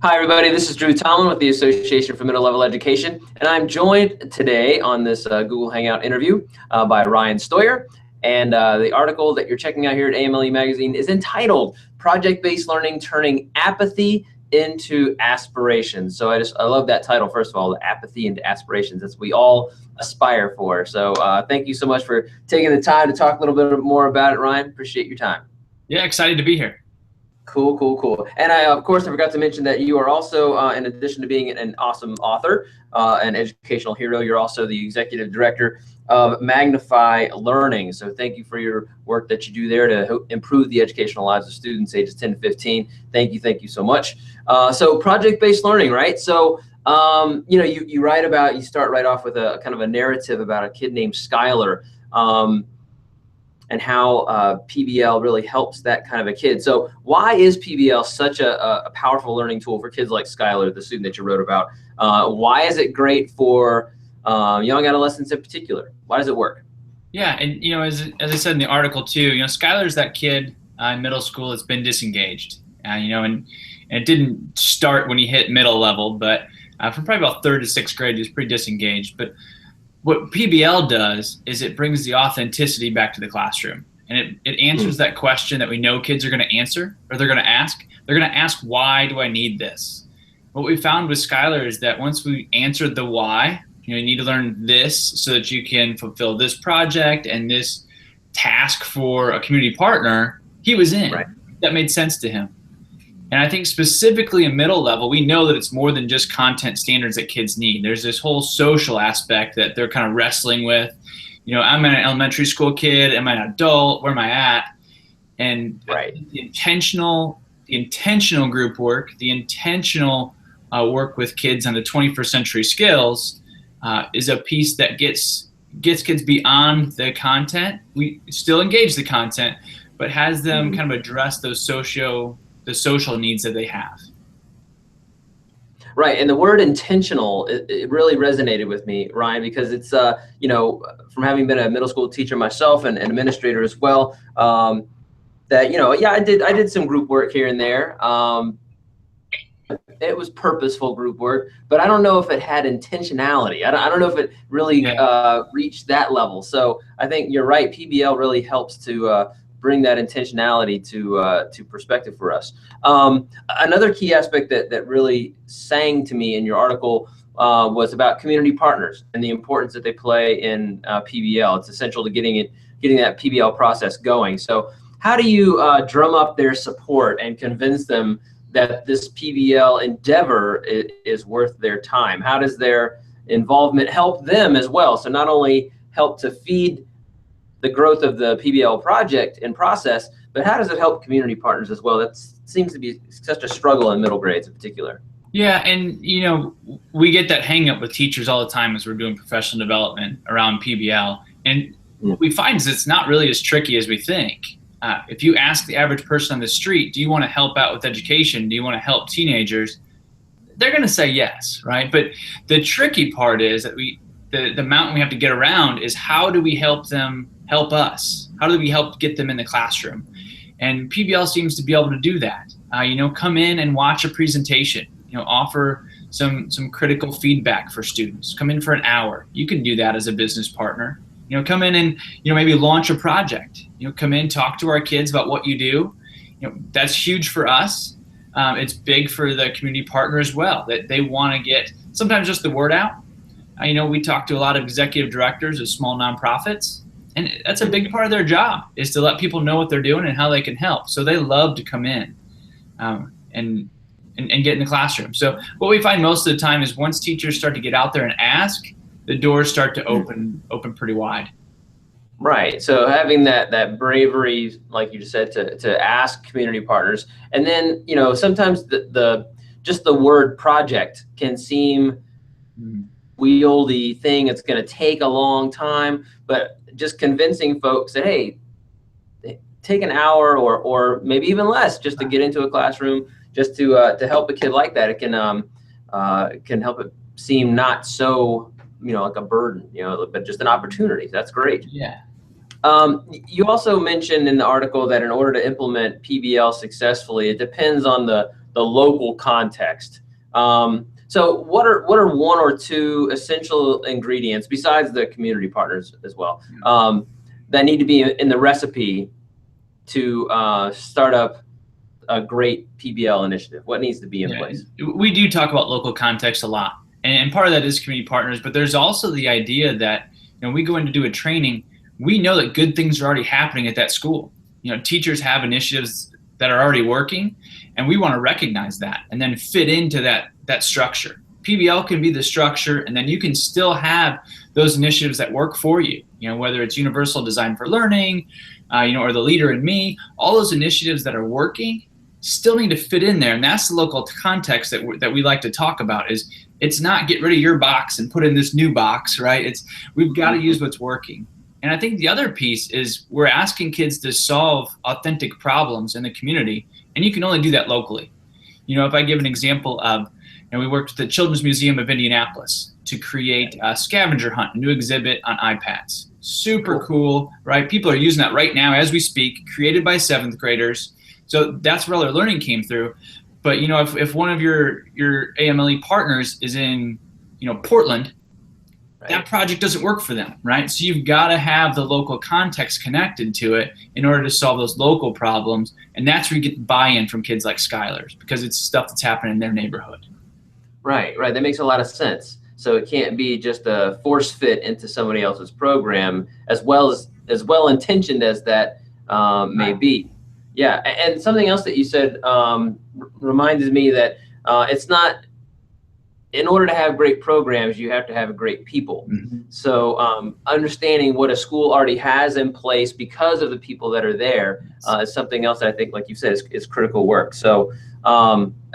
Hi, everybody. This is Drew Tomlin with the Association for Middle Level Education, and I'm joined today on this Google Hangout interview by Ryan Steuer. And the article that you're checking out here at AMLE Magazine is entitled Project-Based Learning Turning Apathy into Aspirations. So I love that title, first of all, Apathy into Aspirations. That's what we all aspire for. So thank you so much for taking the time to talk a little bit more about it, Ryan. Appreciate your time. Yeah, excited to be here. Cool. And of course, I forgot to mention that you are also, in addition to being an awesome author, an educational hero, you're also the executive director of Magnify Learning. So thank you for your work that you do there to improve the educational lives of students ages 10 to 15. Thank you so much. So project-based learning, right? So, you write about, you start right off with a kind of a narrative about a kid named Skylar. And how PBL really helps that kind of a kid. So why is PBL such a powerful learning tool for kids like Skylar, the student that you wrote about? Why is it great for young adolescents in particular? Why does it work? Yeah, and as I said in the article too, Skylar's that kid in middle school that's been disengaged. And it didn't start when he hit middle level, but from probably about 3rd to 6th grade, he was pretty disengaged. But what PBL does is it brings the authenticity back to the classroom, and it answers that question that we know kids are going to answer, or they're going to ask. They're going to ask, why do I need this? What we found with Skylar is that once we answered the why, you need to learn this so that you can fulfill this project and this task for a community partner, he was in. Right. That made sense to him. And I think specifically in middle level, we know that it's more than just content standards that kids need. There's this whole social aspect that they're kind of wrestling with. I'm an elementary school kid. Am I an adult? Where am I at? And right. the intentional group work, the intentional work with kids on the 21st century skills is a piece that gets kids beyond the content. We still engage the content, but has them kind of address the social needs that they have. Right, and the word intentional, it really resonated with me, Ryan, because it's, from having been a middle school teacher myself and an administrator as well, that, I did some group work here and there. It was purposeful group work, but I don't know if it had intentionality. I don't know if it really reached that level. So I think you're right, PBL really helps to bring that intentionality to perspective for us. Another key aspect that really sang to me in your article was about community partners and the importance that they play in PBL. It's essential to getting that PBL process going. So how do you drum up their support and convince them that this PBL endeavor is worth their time? How does their involvement help them as well? So not only help to feed the growth of the PBL project and process, but how does it help community partners as well? That seems to be such a struggle in middle grades in particular. Yeah, and we get that hang up with teachers all the time as we're doing professional development around PBL, and what we find is it's not really as tricky as we think. If you ask the average person on the street, do you want to help out with education? Do you want to help teenagers? They're going to say yes, right? But the tricky part is that the mountain we have to get around is, how do we help them help us? How do we help get them in the classroom? And PBL seems to be able to do that. Come in and watch a presentation, offer some critical feedback for students. Come in for an hour. You can do that as a business partner. Come in and, maybe launch a project. Come in, talk to our kids about what you do. That's huge for us. It's big for the community partner as well, that they want to get sometimes just the word out. We talk to a lot of executive directors of small nonprofits, and that's a big part of their job, is to let people know what they're doing and how they can help. So they love to come in and get in the classroom. So what we find most of the time is once teachers start to get out there and ask, the doors start to open pretty wide. Right. So having that bravery, like you just said, to ask community partners, and then sometimes just the word project can seem wieldy thing. It's going to take a long time, but just convincing folks that, hey, take an hour or maybe even less just to get into a classroom, just to help a kid like that. It can help it seem not so like a burden, but just an opportunity. That's great. Yeah. You also mentioned in the article that in order to implement PBL successfully, it depends on the the local context. So what are one or two essential ingredients besides the community partners as well that need to be in the recipe to start up a great PBL initiative? What needs to be in place? We do talk about local context a lot, and part of that is community partners, but there's also the idea that, we go in to do a training, we know that good things are already happening at that school. Teachers have initiatives that are already working, and we want to recognize that and then fit into that structure. PBL can be the structure, and then you can still have those initiatives that work for you, whether it's Universal Design for Learning, or the Leader in Me, all those initiatives that are working still need to fit in there. And that's the local context that we like to talk about. Is it's not get rid of your box and put in this new box, right? We've got to use what's working. And I think the other piece is we're asking kids to solve authentic problems in the community, and you can only do that locally. If I give an example of, we worked with the Children's Museum of Indianapolis to create a scavenger hunt, a new exhibit on iPads. Super cool, right? People are using that right now as we speak, created by 7th graders. So that's where all their learning came through. But if one of your AMLE partners is in Portland, right, that project doesn't work for them, right? So you've got to have the local context connected to it in order to solve those local problems. And that's where you get buy-in from kids like Skylar's, because it's stuff that's happening in their neighborhood. Right. That makes a lot of sense. So it can't be just a force fit into somebody else's program, as well intentioned as that may be. Yeah, and something else that you said reminded me that it's not, in order to have great programs, you have to have great people. Mm-hmm. So understanding what a school already has in place because of the people that are there is something else that I think, like you said, is critical work. So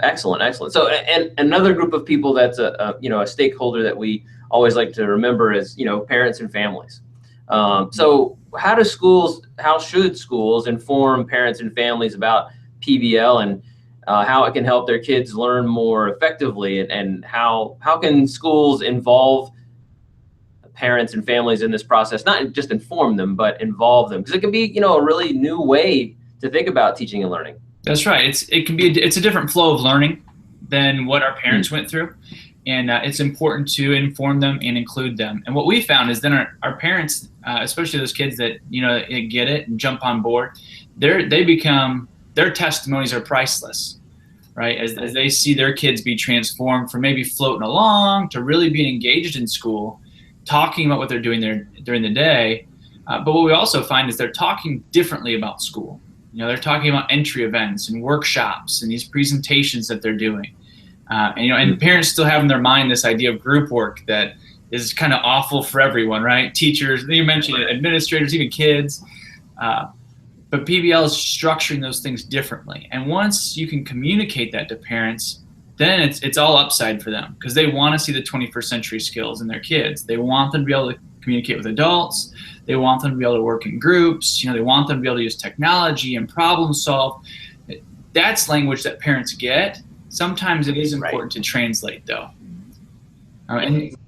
excellent. So and another group of people that's a stakeholder that we always like to remember is parents and families. So how should schools inform parents and families about PBL and how it can help their kids learn more effectively, and how can schools involve parents and families in this process? Not just inform them, but involve them, because it can be a really new way to think about teaching and learning. That's right. It's a different flow of learning than what our parents went through, and it's important to inform them and include them. And what we found is then our parents, especially those kids that get it and jump on board, their testimonies are priceless, right? As they see their kids be transformed from maybe floating along to really being engaged in school, talking about what they're doing there during the day. But what we also find is they're talking differently about school. They're talking about entry events and workshops and these presentations that they're doing. And parents still have in their mind this idea of group work that is kind of awful for everyone, right? Teachers, you mentioned administrators, even kids. But PBL is structuring those things differently. And once you can communicate that to parents, then it's all upside for them, because they want to see the 21st century skills in their kids. They want them to be able to communicate with adults. They want them to be able to work in groups. They want them to be able to use technology and problem solve. That's language that parents get. Sometimes it is important to translate, though.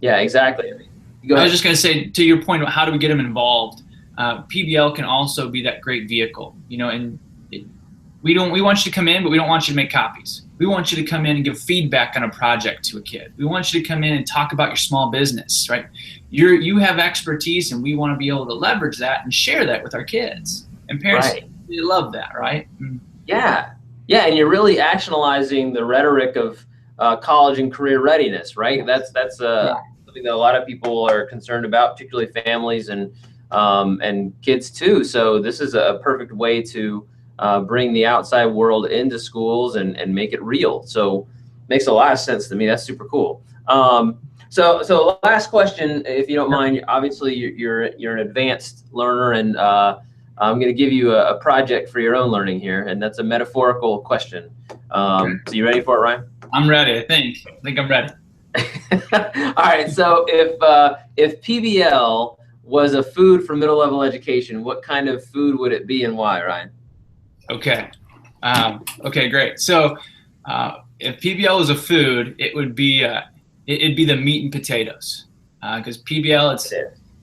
Yeah, exactly. I was just going to say, to your point about how do we get them involved, PBL can also be that great vehicle. And we want you to come in, but we don't want you to make copies. We want you to come in and give feedback on a project to a kid. We want you to come in and talk about your small business, right? You have expertise, and we want to be able to leverage that and share that with our kids. And parents, they love that, right? Yeah, and you're really actionalizing the rhetoric of college and career readiness, right? That's something that a lot of people are concerned about, particularly families and kids too. So this is a perfect way to bring the outside world into schools and make it real. So makes a lot of sense to me. That's super cool. So last question, if you don't mind. Obviously, you're an advanced learner, and I'm going to give you a project for your own learning here, and that's a metaphorical question. So you ready for it, Ryan? I'm ready. I think I'm ready. All right. So if PBL was a food for middle level education, what kind of food would it be, and why, Ryan? Okay. Okay, great. So if PBL was a food, it would be it'd be the meat and potatoes, because PBL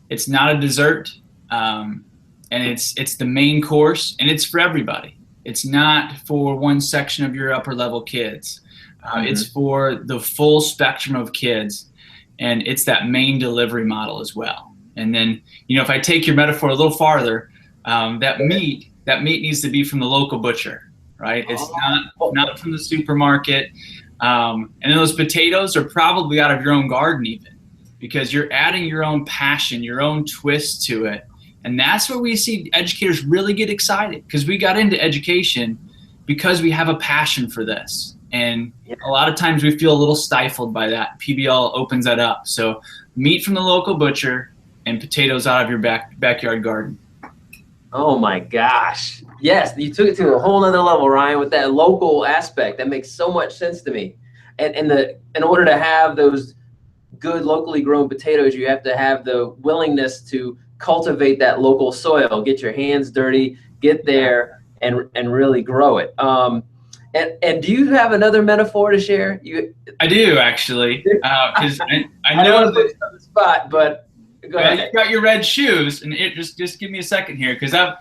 it's not a dessert, and it's the main course, and it's for everybody. It's not for one section of your upper level kids. It's for the full spectrum of kids, and it's that main delivery model as well. And then, you know, if I take your metaphor a little farther, that meat needs to be from the local butcher, right? It's not from the supermarket. And then those potatoes are probably out of your own garden even, because you're adding your own passion, your own twist to it. And that's where we see educators really get excited, because we got into education because we have a passion for this. And a lot of times we feel a little stifled by that. PBL opens that up. So meat from the local butcher and potatoes out of your backyard garden. Oh my gosh. Yes, you took it to a whole nother level, Ryan, with that local aspect. That makes so much sense to me. And in order to have those good locally grown potatoes, you have to have the willingness to cultivate that local soil, get your hands dirty, get there and really grow it. And do you have another metaphor to share? I do, actually, because I know don't want to put you on the spot, but go ahead. You got your red shoes, and just give me a second here, because I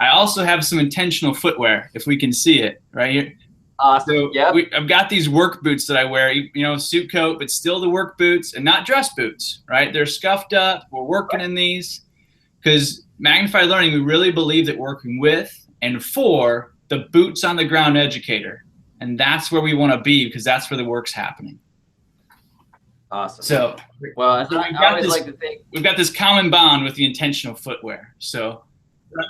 also have some intentional footwear, if we can see it right here. Awesome. So I've got these work boots that I wear, you know, suit coat, but still the work boots, and not dress boots, right? They're scuffed up. We're working in these because Magnified Learning, we really believe that working with and for the boots on the ground educator. And that's where we want to be, because that's where the work's happening. Awesome. So, well, I always like to think we've got this common bond with the intentional footwear. So,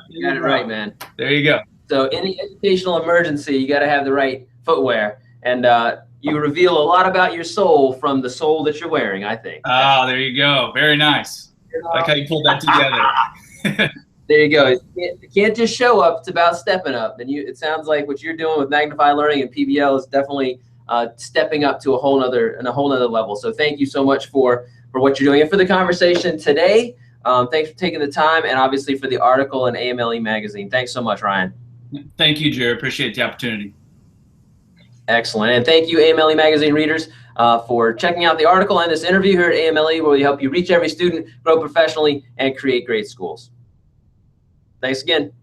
you got it right, man. There you go. So, any educational emergency, you got to have the right footwear, and you reveal a lot about your soul from the sole that you're wearing, I think. Oh, there you go. Very nice. I like how you pulled that together. There you go. You can't just show up. It's about stepping up. And it sounds like what you're doing with Magnified Learning and PBL is definitely stepping up to a whole nother level. So thank you so much for what you're doing and for the conversation today. Thanks for taking the time, and obviously for the article in AMLE magazine. Thanks so much, Ryan. Thank you, Jared. Appreciate the opportunity. Excellent. And thank you, AMLE magazine readers, for checking out the article and this interview here at AMLE, where we help you reach every student, grow professionally, and create great schools. Thanks again.